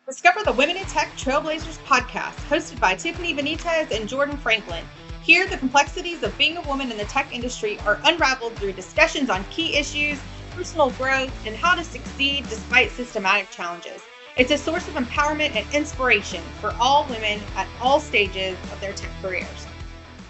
Discover the Women in Tech Trailblazers podcast, hosted by Tiffany, Benitez, and Jordan Franklin. Here, the complexities of being a woman in the tech industry are unraveled through discussions on key issues, personal growth, and how to succeed despite systematic challenges. It's a source of empowerment and inspiration for all women at all stages of their tech careers.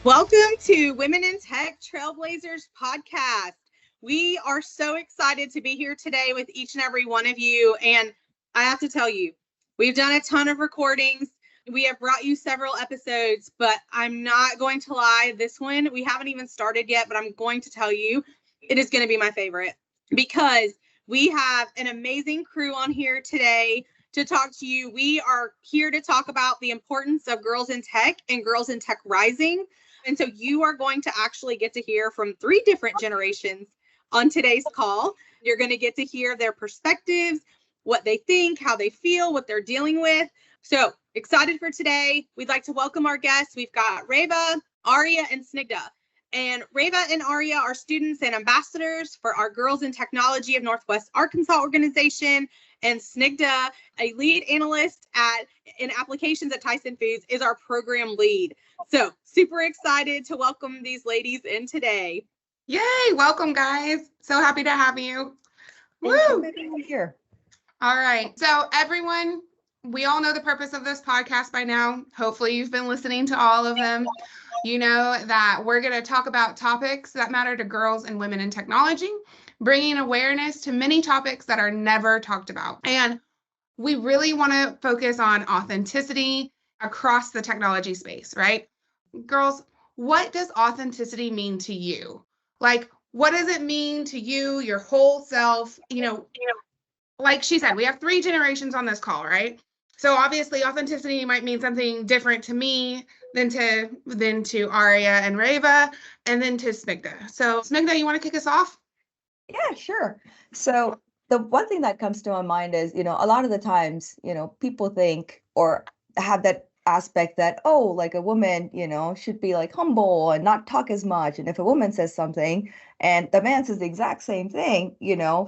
Welcome to Women in Tech Trailblazers podcast. We are so excited to be here today with each and every one of you. And I have to tell you, we've done a ton of recordings. We have brought you several episodes, but I'm not going to lie. This one, we haven't even started yet, but I'm going to tell you, it is going to be my favorite because we have an amazing crew on here today to talk to you. We are here to talk about the importance of girls in tech and girls in tech rising. And so you are going to actually get to hear from 3 different generations on today's call. You're going to get to hear their perspectives, what they think, how they feel, what they're dealing with. So excited for today. We'd like to welcome our guests. We've got Reva, Arya, and Snigdha. And Reva and Arya are students and ambassadors for our Girls in Technology of Northwest Arkansas organization. And Snigdha, a lead analyst in applications at Tyson Foods, is our program lead. So super excited to welcome these ladies in today. Yay, welcome guys. So happy to have you. Thanks for being here. All right, so everyone, we all know the purpose of this podcast by now. Hopefully you've been listening to all of them. You know that we're going to talk about topics that matter to girls and women in technology, bringing awareness to many topics that are never talked about. And we really want to focus on authenticity across the technology space, right? Girls, what does authenticity mean to you? Like, what does it mean to you, your whole self? Like she said, we have 3 generations on this call, right? So obviously authenticity might mean something different to me than to Arya and Reva, and then to Snigdha. So Snigdha, you want to kick us off? Yeah, sure. So the one thing that comes to my mind is, a lot of the times, people think or have that aspect that, oh, like a woman, should be like humble and not talk as much. And if a woman says something and the man says the exact same thing,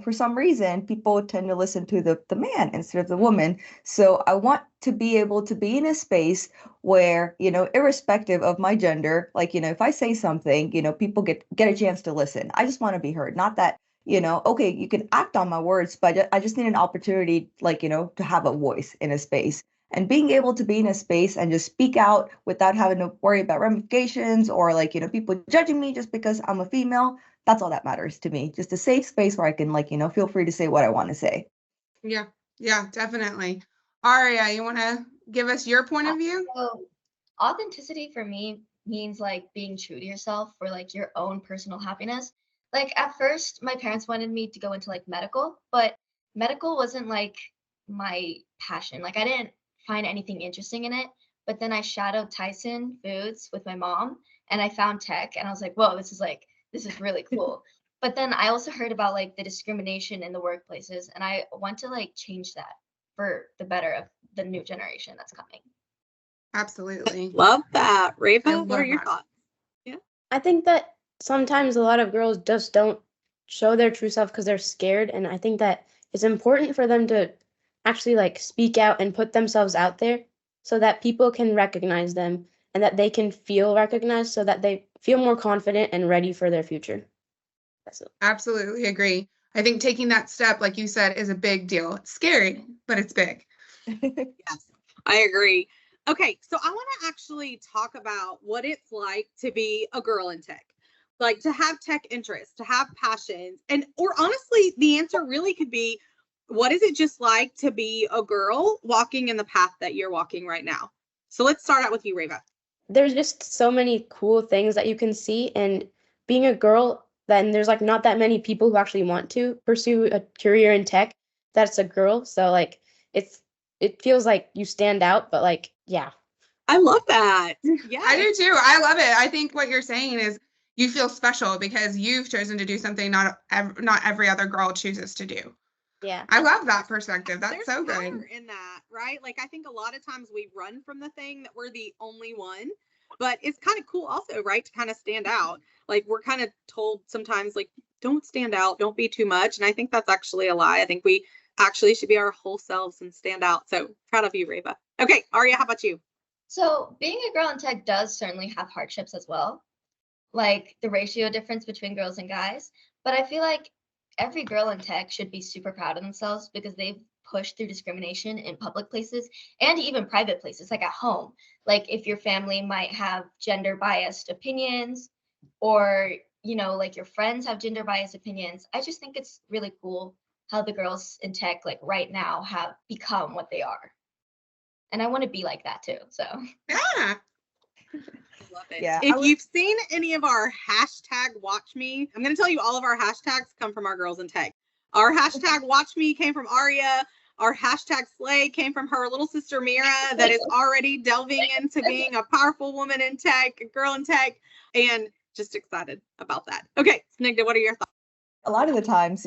for some reason, people tend to listen to the man instead of the woman. So I want to be able to be in a space where, irrespective of my gender, like, if I say something, people get a chance to listen. I just want to be heard. Not that, okay, you can act on my words, but I just need an opportunity, like, to have a voice in a space. And being able to be in a space and just speak out without having to worry about ramifications or like, people judging me just because I'm a female, that's all that matters to me. Just a safe space where I can like, feel free to say what I want to say. Yeah, definitely. Arya, you want to give us your point of view? So authenticity for me means like being true to yourself for like your own personal happiness. Like at first, my parents wanted me to go into like medical, but medical wasn't like my passion. Like I didn't find anything interesting in it. But then I shadowed Tyson Foods with my mom and I found tech and I was like, whoa, this is really cool. But then I also heard about like the discrimination in the workplaces and I want to like change that for the better of the new generation that's coming. Absolutely. Love that. Reva, what are your thoughts? Yeah. I think that sometimes a lot of girls just don't show their true self because they're scared. And I think that it's important for them to actually like speak out and put themselves out there so that people can recognize them and that they can feel recognized so that they feel more confident and ready for their future. Absolutely agree. I think taking that step, like you said, is a big deal. It's scary, but it's big. Yes, I agree. Okay, so I want to actually talk about what it's like to be a girl in tech, like to have tech interests, to have passions, or honestly, the answer really could be, what is it just like to be a girl walking in the path that you're walking right now? So let's start out with you, Reva. There's just so many cool things that you can see. And being a girl, then there's like not that many people who actually want to pursue a career in tech that's a girl. So like it feels like you stand out, but like, yeah. I love that. Yeah, I do too. I love it. I think what you're saying is you feel special because you've chosen to do something not every other girl chooses to do. Yeah. I love that perspective. That's so good. In that, right? Like, I think a lot of times we run from the thing that we're the only one, but it's kind of cool also, right? To kind of stand out. Like, we're kind of told sometimes, like, don't stand out, don't be too much. And I think that's actually a lie. I think we actually should be our whole selves and stand out. So proud of you, Reva. Okay, Arya, how about you? So being a girl in tech does certainly have hardships as well, like the ratio difference between girls and guys. But I feel like every girl in tech should be super proud of themselves because they've pushed through discrimination in public places and even private places, like at home. Like if your family might have gender biased opinions, or like your friends have gender biased opinions. I just think it's really cool how the girls in tech, like right now, have become what they are. And I want to be like that too. So Yeah. Love it. Yeah, If you've seen any of our hashtag watch me, I'm going to tell you all of our hashtags come from our girls in tech. Our hashtag watch me came from Arya. Our hashtag slay came from her little sister Mira, that is already delving into being a powerful woman in tech, a girl in tech, and just excited about that. Okay, Snigdha, what are your thoughts? A lot of the times,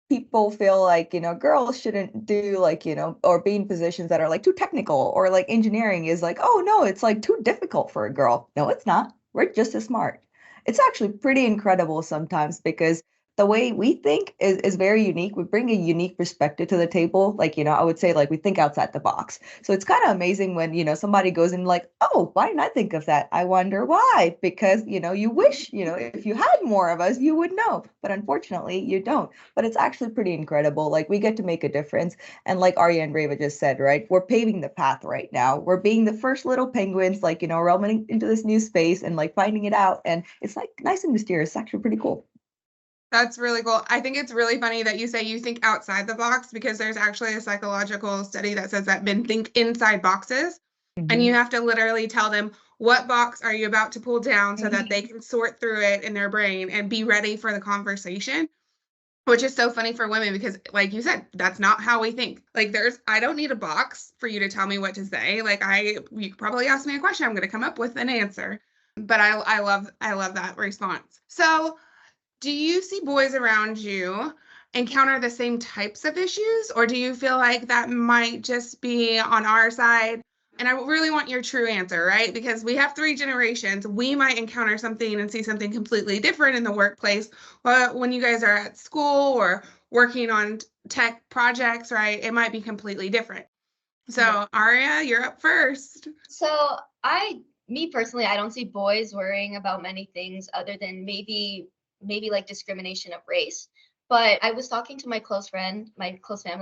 people feel like, girls shouldn't do like, or be in positions that are like too technical, or like engineering is like, oh no, it's like too difficult for a girl. No, it's not. We're just as smart. It's actually pretty incredible sometimes because the way we think is very unique. We bring a unique perspective to the table. Like, I would say like we think outside the box. So it's kind of amazing when, somebody goes in like, oh, why didn't I think of that? I wonder why. Because, you wish, if you had more of us, you would know. But unfortunately, you don't. But it's actually pretty incredible. Like we get to make a difference. And like Arya and Reva just said, right, we're paving the path right now. We're being the first little penguins, like, roaming into this new space and like finding it out. And it's like nice and mysterious. It's actually pretty cool. That's really cool. I think it's really funny that you say you think outside the box, because there's actually a psychological study that says that men think inside boxes, and you have to literally tell them what box are you about to pull down so that they can sort through it in their brain and be ready for the conversation, which is so funny for women because, like you said, that's not how we think. Like I don't need a box for you to tell me what to say. Like you could probably ask me a question, I'm going to come up with an answer. But I love that response. So do you see boys around you encounter the same types of issues, or do you feel like that might just be on our side? And I really want your true answer, right? Because we have 3 generations. We might encounter something and see something completely different in the workplace. But when you guys are at school or working on tech projects, right, it might be completely different. So Arya, you're up first. So me personally, I don't see boys worrying about many things other than maybe like discrimination of race. But I was talking to my close family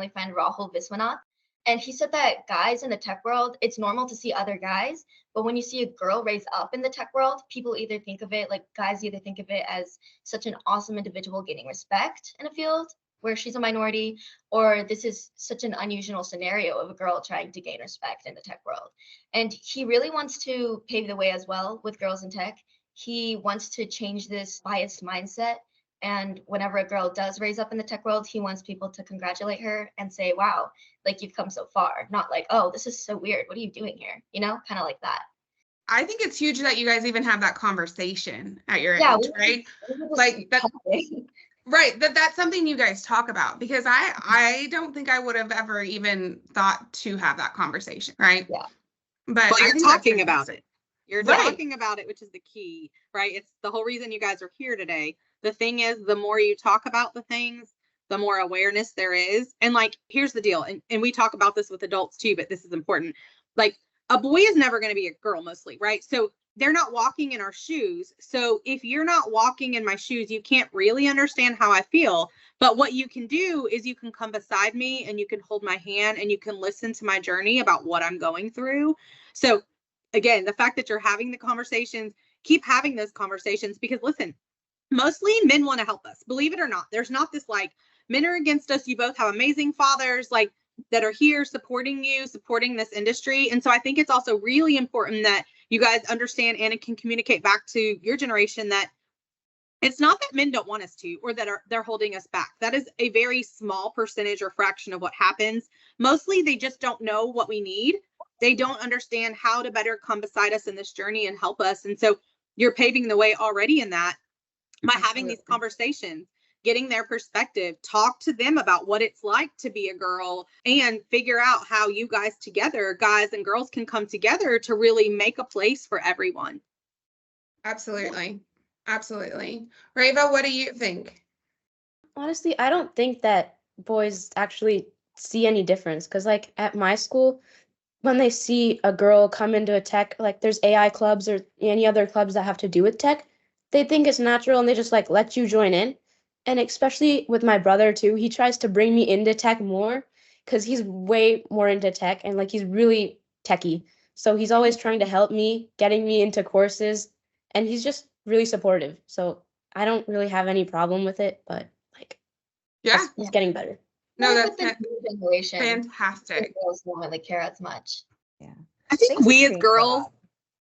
friend, Rahul Viswanath, and he said that guys in the tech world, it's normal to see other guys, but when you see a girl raise up in the tech world, guys either think of it as such an awesome individual gaining respect in a field where she's a minority, or this is such an unusual scenario of a girl trying to gain respect in the tech world. And he really wants to pave the way as well with girls in tech. He wants to change this biased mindset. And whenever a girl does raise up in the tech world, he wants people to congratulate her and say, wow, like you've come so far. Not like, oh, this is so weird. What are you doing here? Kind of like that. I think it's huge that you guys even have that conversation at your age, right? Like that, right. That's something you guys talk about, because I don't think I would have ever even thought to have that conversation, right? Yeah. But you're talking about it. You're talking about it, which is the key, right? It's the whole reason you guys are here today. The thing is, the more you talk about the things, the more awareness there is. And like, here's the deal. And we talk about this with adults too, but this is important. Like, a boy is never going to be a girl mostly, right? So they're not walking in our shoes. So if you're not walking in my shoes, you can't really understand how I feel. But what you can do is you can come beside me and you can hold my hand and you can listen to my journey about what I'm going through. So again, the fact that you're having the conversations, keep having those conversations, because listen, mostly men want to help us, believe it or not. There's not this like, men are against us. You both have amazing fathers like that are here supporting you, supporting this industry. And so I think it's also really important that you guys understand and can communicate back to your generation that it's not that men don't want us to, or that they're holding us back. That is a very small percentage or fraction of what happens. Mostly they just don't know what we need. They don't understand how to better come beside us in this journey and help us. And so you're paving the way already in that by having these conversations, getting their perspective, talk to them about what it's like to be a girl, and figure out how you guys together, guys and girls, can come together to really make a place for everyone. Absolutely. Absolutely. Reva, what do you think? Honestly, I don't think that boys actually see any difference. Because like at my school, when they see a girl come into a tech, like there's AI clubs or any other clubs that have to do with tech, they think it's natural and they just like let you join in. And especially with my brother too, he tries to bring me into tech more because he's way more into tech and like he's really techie. So he's always trying to help me, getting me into courses, and he's just really supportive. So I don't really have any problem with it, but like, Yeah. it's getting better. No, Like that's with the new generation, fantastic. girls don't really care as much. Yeah. I think Things we have as changed a girls, lot.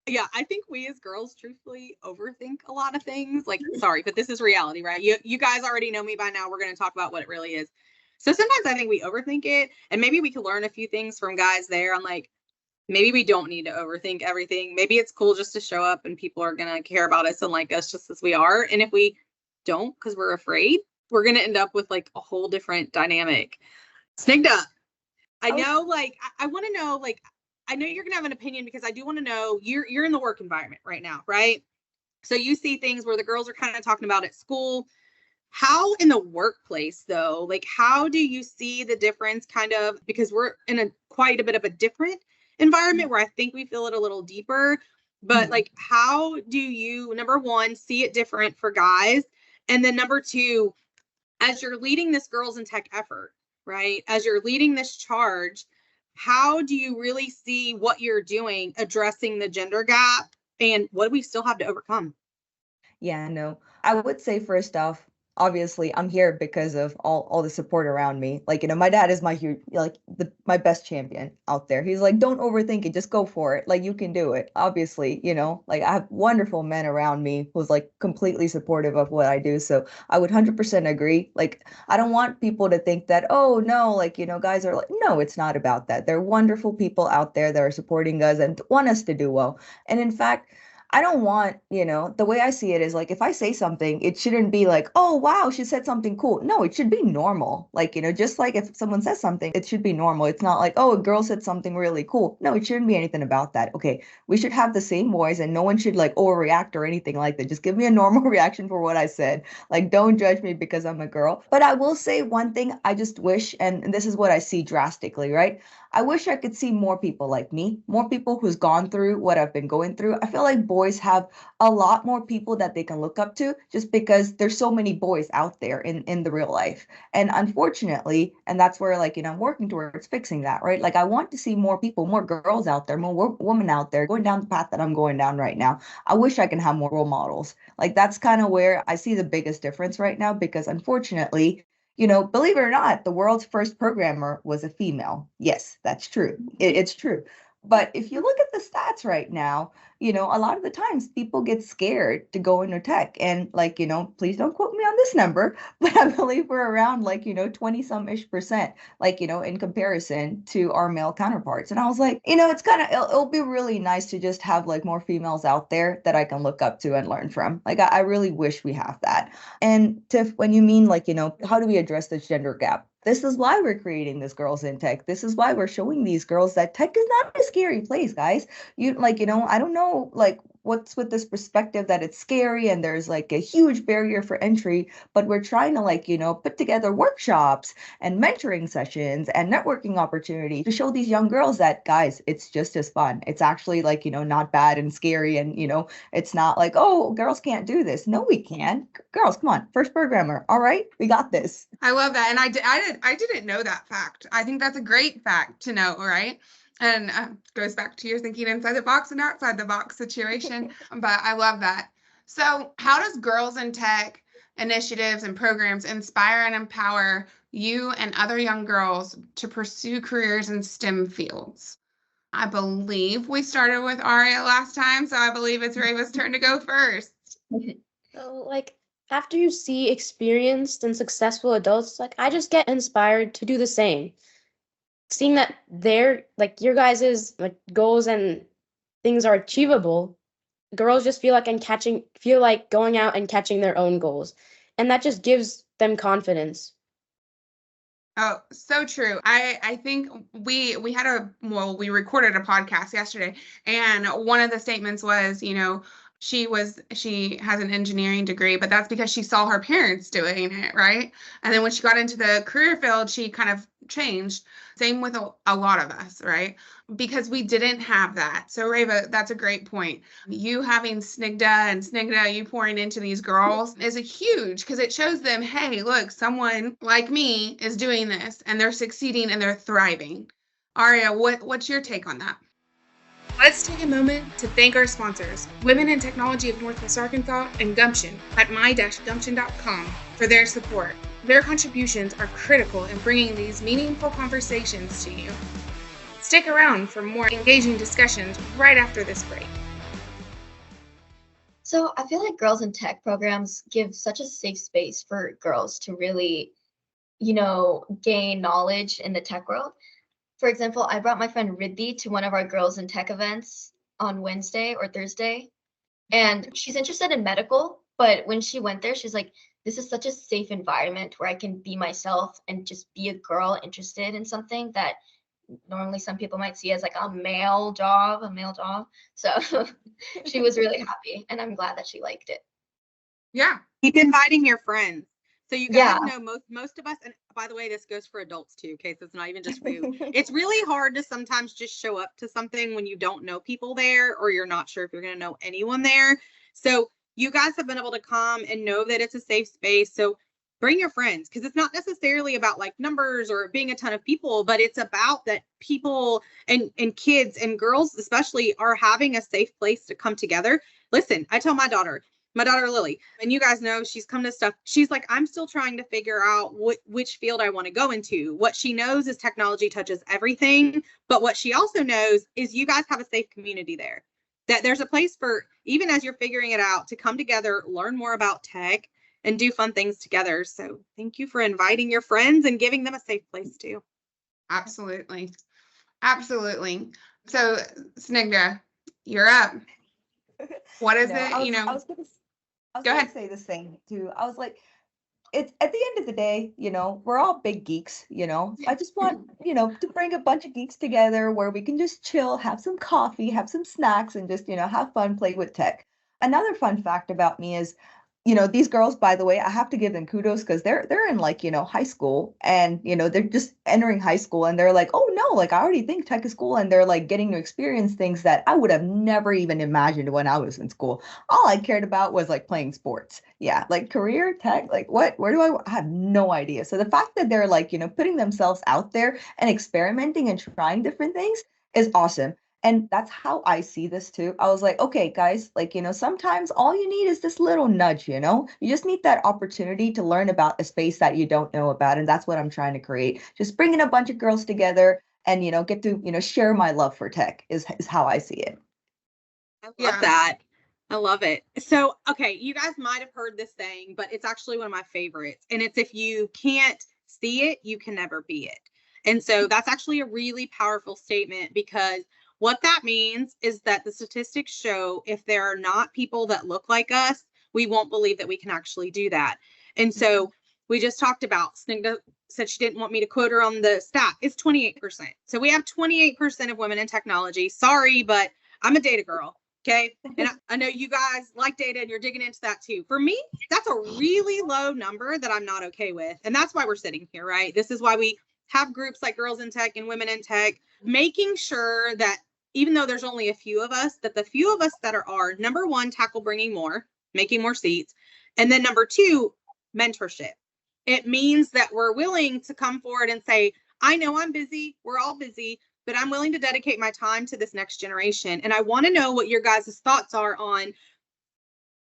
yeah, I think we as girls truthfully overthink a lot of things. Like, sorry, but this is reality, right? You guys already know me by now. We're going to talk about what it really is. So sometimes I think we overthink it, and maybe we could learn a few things from guys there on like, maybe we don't need to overthink everything. Maybe it's cool just to show up and people are going to care about us and like us just as we are. And if we don't, because we're afraid, we're going to end up with like a whole different dynamic. Snigdha, I know, like, I want to know, like, I know you're going to have an opinion because I do want to know, you're in the work environment right now, right? So you see things where the girls are kind of talking about at school. How in the workplace though, like, how do you see the difference kind of, because we're in a quite a bit of a different environment where I think we feel it a little deeper, but like, how do you, number one, see it different for guys? And then number two, as you're leading this girls in tech effort, right? As you're leading this charge, how do you really see what you're doing addressing the gender gap and what do we still have to overcome? Yeah, no. I would say first off, obviously I'm here because of all the support around me. Like, my dad is my huge, like my best champion out there. He's like, don't overthink it, just go for it. Like you can do it. Obviously, like I have wonderful men around me who's like completely supportive of what I do. So I would 100% agree. Like I don't want people to think that, oh no, like, guys are like, no, it's not about that. There are wonderful people out there that are supporting us and want us to do well. And in fact, I don't want, the way I see it is like, if I say something, it shouldn't be like, oh, wow, she said something cool. No, it should be normal. Like, just like if someone says something, it should be normal. It's not like, oh, a girl said something really cool. No, it shouldn't be anything about that. Okay, we should have the same voice and no one should like overreact or anything like that. Just give me a normal reaction for what I said. Like, don't judge me because I'm a girl. But I will say one thing I just wish, and this is what I see drastically, right? I wish I could see more people like me, more people who's gone through what I've been going through. I feel like boys have a lot more people that they can look up to just because there's so many boys out there in the real life. And unfortunately, and that's where like, I'm working towards fixing that, right? Like I want to see more people, more girls out there, more women out there going down the path that I'm going down right now. I wish I can have more role models. Like that's kind of where I see the biggest difference right now because unfortunately, believe it or not, the world's first programmer was a female. Yes, that's true. It's true. But if you look at the stats right now, a lot of the times people get scared to go into tech. And like, please don't quote me on this number, but I believe we're around like, 20 some ish percent, like, in comparison to our male counterparts. And I was like, it's kind of, it'll be really nice to just have like more females out there that I can look up to and learn from. Like, I really wish we have that. And Tiff, when you mean like, how do we address this gender gap? This is why we're creating this Girls in Tech. This is why we're showing these girls that tech is not a scary place, guys. I don't know, like, what's with this perspective that it's scary and there's like a huge barrier for entry, but we're trying to like, put together workshops and mentoring sessions and networking opportunities to show these young girls that, guys, it's just as fun. It's actually like, not bad and scary. And, it's not like, oh, girls can't do this. No, we can. Girls, come on. First programmer. All right. We got this. I love that. And I didn't know that fact. I think that's a great fact to know, right? And goes back to your thinking inside the box and outside the box situation. But I love that. So how does Girls in Tech initiatives and programs inspire and empower you and other young girls to pursue careers in STEM fields? I believe we started with Arya last time, so I believe it's Reva's turn to go first. So like after you see experienced and successful adults, like I just get inspired to do the same. Seeing that their like your guys's like goals and things are achievable, girls just feel like going out and catching their own goals, and that just gives them confidence. Oh, so true. I think we recorded a podcast yesterday, and one of the statements was, she has an engineering degree, but that's because she saw her parents doing it, right? And then when she got into the career field, she kind of changed. Same with a lot of us, right? Because we didn't have that. So Reva, that's a great point. You having Snigdha, you pouring into these girls is a huge, because it shows them, hey, look, someone like me is doing this and they're succeeding and they're thriving. Arya, what's your take on that? Let's take a moment to thank our sponsors, Women in Technology of Northwest Arkansas and Gumption at my-gumption.com for their support. Their contributions are critical in bringing these meaningful conversations to you. Stick around for more engaging discussions right after this break. So I feel like girls in tech programs give such a safe space for girls to really, gain knowledge in the tech world. For example, I brought my friend Ridhi to one of our girls in tech events on Wednesday or Thursday, and she's interested in medical, but when she went there, she's like, this is such a safe environment where I can be myself and just be a girl interested in something that normally some people might see as like a male job. So she was really happy, and I'm glad that she liked it. Yeah. Keep inviting your friends. So you guys know most of us, and by the way, this goes for adults too, okay? So it's not even just food. It's really hard to sometimes just show up to something when you don't know people there, or you're not sure if you're going to know anyone there. So you guys have been able to come and know that it's a safe space. So bring your friends, because it's not necessarily about like numbers or being a ton of people, but it's about that people and kids and girls especially are having a safe place to come together. Listen, I tell my daughter Lily, and you guys know she's come to stuff. She's like, I'm still trying to figure out which field I want to go into. What she knows is technology touches everything. But what she also knows is you guys have a safe community there, that there's a place for, even as you're figuring it out, to come together, learn more about tech, and do fun things together. So thank you for inviting your friends and giving them a safe place too. Absolutely. Absolutely. So Snigdha, you're up. What is it? I was gonna say the same too. I was like, it's at the end of the day, we're all big geeks, I just want, to bring a bunch of geeks together where we can just chill, have some coffee, have some snacks, and just, have fun, play with tech. Another fun fact about me is, these girls, by the way, I have to give them kudos because they're in like, high school, and, they're just entering high school, and they're like, oh no, like I already think tech is cool, and they're like getting to experience things that I would have never even imagined when I was in school. All I cared about was like playing sports. Yeah, like career tech, like where do I have no idea. So the fact that they're like, putting themselves out there and experimenting and trying different things is awesome. And that's how I see this too. I was like, okay, guys, like, sometimes all you need is this little nudge, you just need that opportunity to learn about a space that you don't know about. And that's what I'm trying to create. Just bringing a bunch of girls together and, get to, share my love for tech is how I see it. I love that. I love it. So, okay, you guys might have heard this saying, but it's actually one of my favorites. And it's, if you can't see it, you can never be it. And so that's actually a really powerful statement, because what that means is that the statistics show if there are not people that look like us, we won't believe that we can actually do that. And so we just talked about, Snigdha said she didn't want me to quote her on the stat. It's 28%. So we have 28% of women in technology. Sorry, but I'm a data girl. Okay. And I know you guys like data and you're digging into that too. For me, that's a really low number that I'm not okay with. And that's why we're sitting here, right? This is why we have groups like Girls in Tech and Women in Tech, making sure that even though there's only a few of us, that the few of us that are number one, tackle bringing more, making more seats. And then number two, mentorship. It means that we're willing to come forward and say, I know I'm busy. We're all busy, but I'm willing to dedicate my time to this next generation. And I want to know what your guys' thoughts are on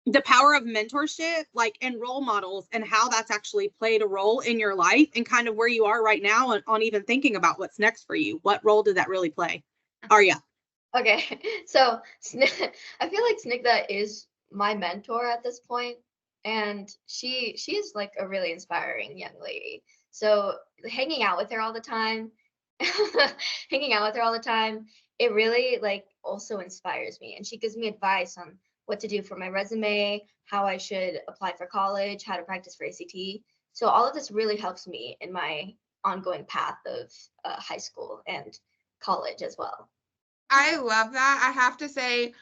the power of mentorship, like, and role models, and how that's actually played a role in your life and kind of where you are right now on even thinking about what's next for you. What role did that really play? Arya. Okay, so I feel like Snigdha is my mentor at this point, and she is like a really inspiring young lady. So hanging out with her all the time, it really like also inspires me, and she gives me advice on what to do for my resume, how I should apply for college, how to practice for ACT. So all of this really helps me in my ongoing path of high school and college as well. I love that. I have to say,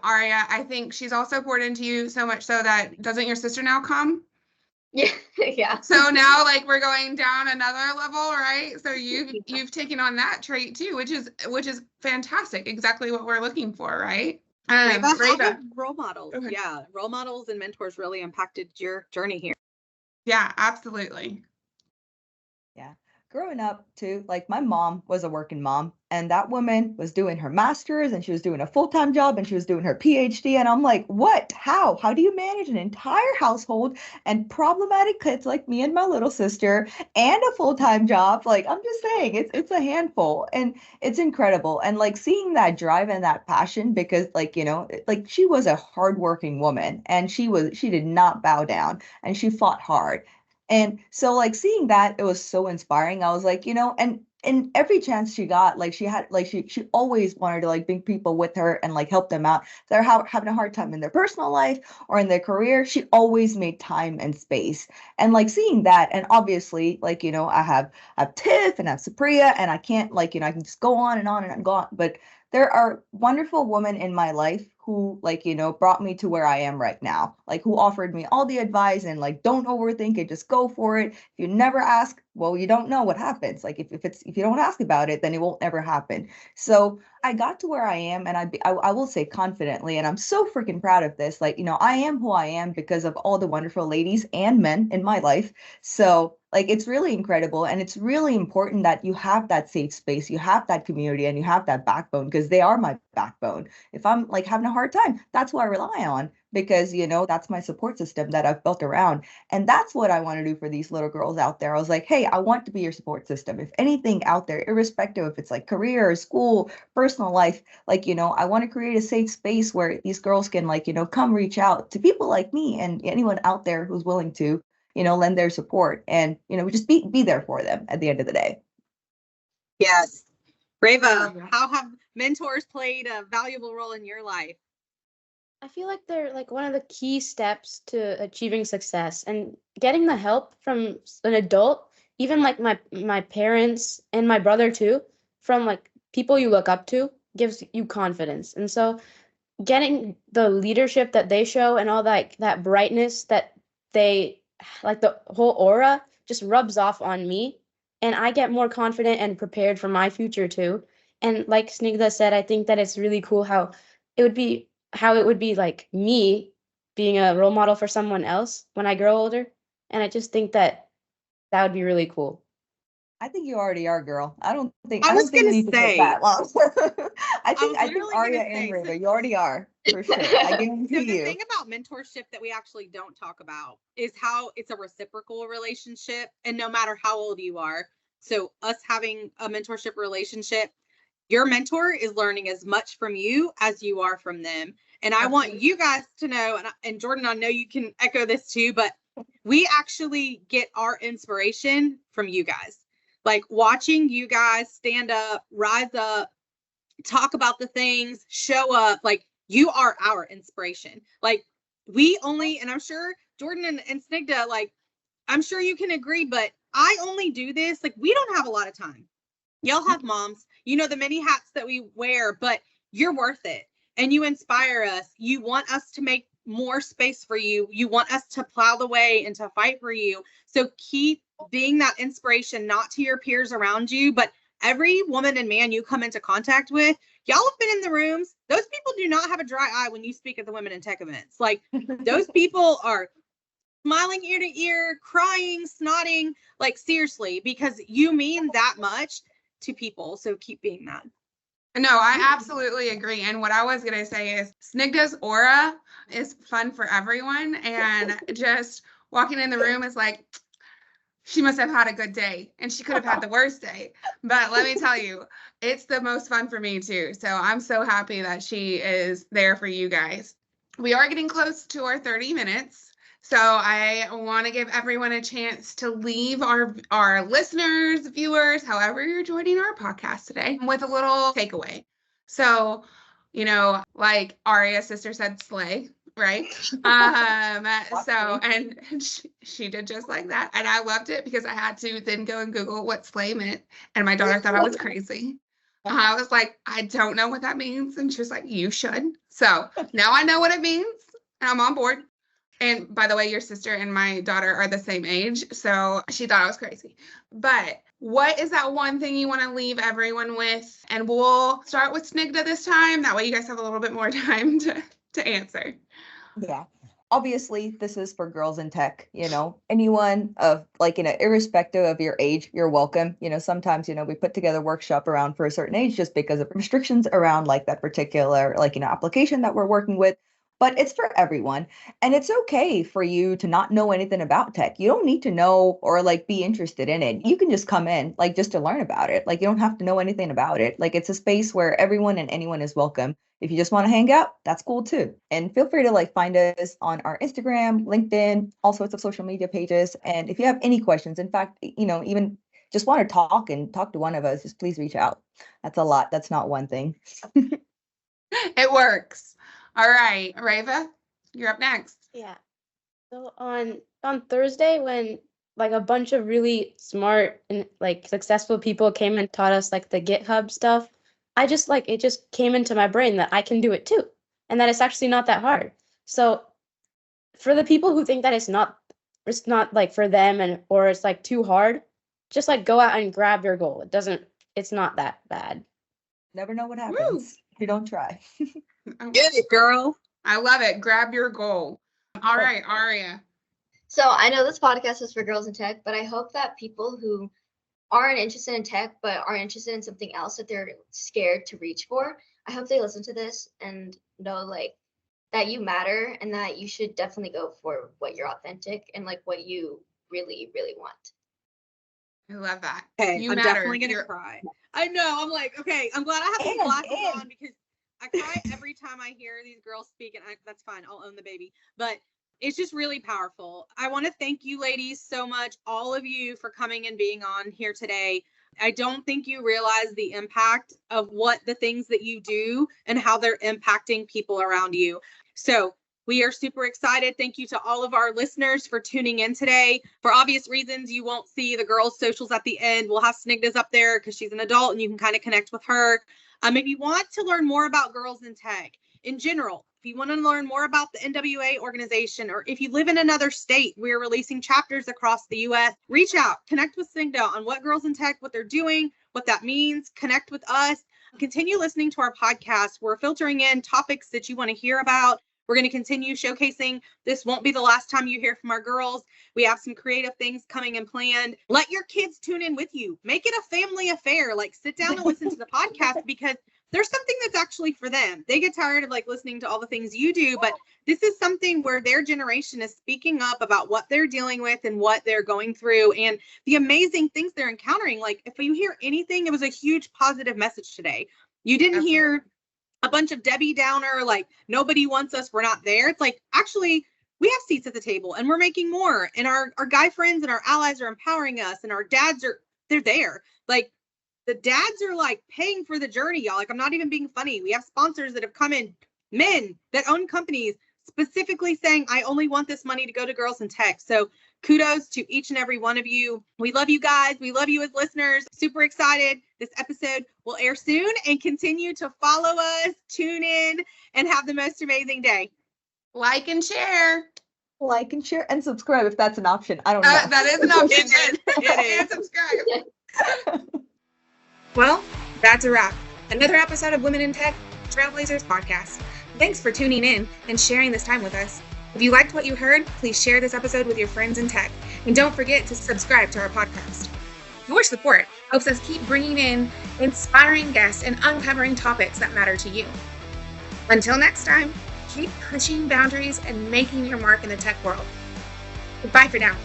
Arya, I think she's also poured into you so much so that doesn't your sister now come? Yeah. Yeah. So now like we're going down another level, right? So you've taken on that trait too, which is fantastic. Exactly what we're looking for, right? Reva, how Reva. have role models? Okay. Yeah, role models and mentors really impacted your journey here. Yeah, absolutely. Yeah. Growing up too, like my mom was a working mom, and that woman was doing her master's and she was doing a full-time job and she was doing her PhD. And I'm like, what? How do you manage an entire household and problematic kids like me and my little sister and a full-time job? Like, I'm just saying, it's a handful and it's incredible. And like seeing that drive and that passion, because like, like she was a hardworking woman and she did not bow down and she fought hard. And so like seeing that, it was so inspiring. I was like, and every chance she got, like she had, like she always wanted to like bring people with her and like help them out. They're having a hard time in their personal life or in their career. She always made time and space. And like seeing that, and obviously, like, I have Tiff and I have Supriya, and I can't like, I can just go on and on and go on. But there are wonderful women in my life who like, brought me to where I am right now, like who offered me all the advice and like, don't overthink it, just go for it. If you never ask, well, you don't know what happens. Like if you don't ask about it, then it won't ever happen. So I got to where I am, and I will say confidently, and I'm so freaking proud of this. Like, I am who I am because of all the wonderful ladies and men in my life. So like, it's really incredible. And it's really important that you have that safe space, you have that community, and you have that backbone, because they are my backbone. If I'm like having a hard time, that's who I rely on, because, that's my support system that I've built around. And that's what I want to do for these little girls out there. I was like, hey, I want to be your support system. If anything out there, irrespective if it's like career or school, personal life, like, I want to create a safe space where these girls can like, come reach out to people like me and anyone out there who's willing to, lend their support, and, just be there for them at the end of the day. Yes. Reva, how have mentors played a valuable role in your life? I feel like they're like one of the key steps to achieving success, and getting the help from an adult, even like my parents and my brother too, from like people you look up to, gives you confidence. And so getting the leadership that they show and all that brightness that they like, the whole aura just rubs off on me, and I get more confident and prepared for my future too. And like Snigdha said, I think that it's really cool how it would be like me being a role model for someone else when I grow older. And I just think that would be really cool. I think you already are, girl. I don't think I was we gonna need to say. get that long. I think literally Arya gonna and say, Reva, you already are, for sure. I So guarantee the you. thing about mentorship that we actually don't talk about is how it's a reciprocal relationship, and no matter how old you are. So us having a mentorship relationship, your mentor is learning as much from you as you are from them. And I want you guys to know, and Jordan, I know you can echo this too, but we actually get our inspiration from you guys. Like watching you guys stand up, rise up, talk about the things, show up, like you are our inspiration. Like we only, and I'm sure Jordan and Snigdha, like I'm sure you can agree, but I only do this, like we don't have a lot of time. Y'all have moms, the many hats that we wear, but you're worth it. And you inspire us. You want us to make more space for you. You want us to plow the way and to fight for you. So keep being that inspiration, not to your peers around you, but every woman and man you come into contact with. Y'all have been in the rooms. Those people do not have a dry eye when you speak at the Women in Tech events. Like those people are smiling ear to ear, crying, snotting, like seriously, because you mean that much to people. So keep being that. No, I absolutely agree. And what I was going to say is Snigdha's aura is fun for everyone. And just walking in the room is like, she must have had a good day, and she could have had the worst day. But let me tell you, it's the most fun for me too. So I'm so happy that she is there for you guys. We are getting close to our 30 minutes. So I want to give everyone a chance to leave our listeners, viewers, however you're joining our podcast today, with a little takeaway. So, like Arya's sister said, slay, right? So, and she did just like that. And I loved it because I had to then go and Google what slay meant. And my daughter thought I was crazy. I was like, I don't know what that means. And she was like, you should. So now I know what it means and I'm on board. And by the way, your sister and my daughter are the same age. So she thought I was crazy. But what is that one thing you want to leave everyone with? And we'll start with Snigdha this time. That way you guys have a little bit more time to answer. Yeah. Obviously, this is for girls in tech, anyone of irrespective of your age, you're welcome. Sometimes, we put together workshop around for a certain age just because of restrictions around that particular, application that we're working with. But it's for everyone. And it's okay for you to not know anything about tech. You don't need to know or be interested in it. You can just come in just to learn about it. You don't have to know anything about it. It's a space where everyone and anyone is welcome. If you just want to hang out, that's cool too. And feel free to find us on our Instagram, LinkedIn, all sorts of social media pages. And if you have any questions, in fact, even just want to talk to one of us, just please reach out. That's a lot. That's not one thing. It works. All right, Reva, you're up next. Yeah. So on Thursday, when a bunch of really smart and successful people came and taught us the GitHub stuff, I just it just came into my brain that I can do it too, and that it's actually not that hard. So for the people who think that it's not for them or it's too hard, just go out and grab your goal. It's not that bad. Never know what happens if you don't try. Get it, girl. I love it. Grab your goal. All right, Arya. So I know this podcast is for girls in tech, but I hope that people who aren't interested in tech but are interested in something else that they're scared to reach for, I hope they listen to this and know that you matter and that you should definitely go for what you're authentic and what you really, really want. I love that. Okay, you I'm matter. definitely gonna cry. I know. I'm okay. I'm glad I have these glasses on because I cry every time I hear these girls speak, and that's fine. I'll own the baby. But it's just really powerful. I want to thank you ladies so much, all of you, for coming and being on here today. I don't think you realize the impact of what the things that you do and how they're impacting people around you. So we are super excited. Thank you to all of our listeners for tuning in today. For obvious reasons, you won't see the girls' socials at the end. We'll have Snigdha's up there because she's an adult and you can kind of connect with her. If you want to learn more about girls in tech in general, if you want to learn more about the NWA organization, or if you live in another state, we're releasing chapters across the U.S. Reach out, connect with Snigdha on what girls in tech, what they're doing, what that means. Connect with us. Continue listening to our podcast. We're filtering in topics that you want to hear about. We're going to continue showcasing. This won't be the last time you hear from our girls. We have some creative things coming and planned. Let your kids tune in with you. Make it a family affair. Sit down and listen to the podcast because there's something that's actually for them. They get tired of listening to all the things you do, but this is something where their generation is speaking up about what they're dealing with and what they're going through and the amazing things they're encountering. If you hear anything, it was a huge positive message today. You didn't hear a bunch of Debbie Downer, nobody wants us, we're not there. It's actually, we have seats at the table and we're making more. And our guy friends and our allies are empowering us and our dads they're there. The dads are paying for the journey, y'all. I'm not even being funny. We have sponsors that have come in, men that own companies specifically saying, I only want this money to go to girls in tech. So kudos to each and every one of you. We love you guys. We love you as listeners. Super excited. This episode will air soon and continue to follow us, tune in, and have the most amazing day. Like and share. Like and share and subscribe if that's an option. I don't know. That is an option. It is. And subscribe. Well, that's a wrap. Another episode of Women in Tech Trailblazers podcast. Thanks for tuning in and sharing this time with us. If you liked what you heard, please share this episode with your friends in tech. And don't forget to subscribe to our podcast. Your support helps us keep bringing in inspiring guests and uncovering topics that matter to you. Until next time, keep pushing boundaries and making your mark in the tech world. Goodbye for now.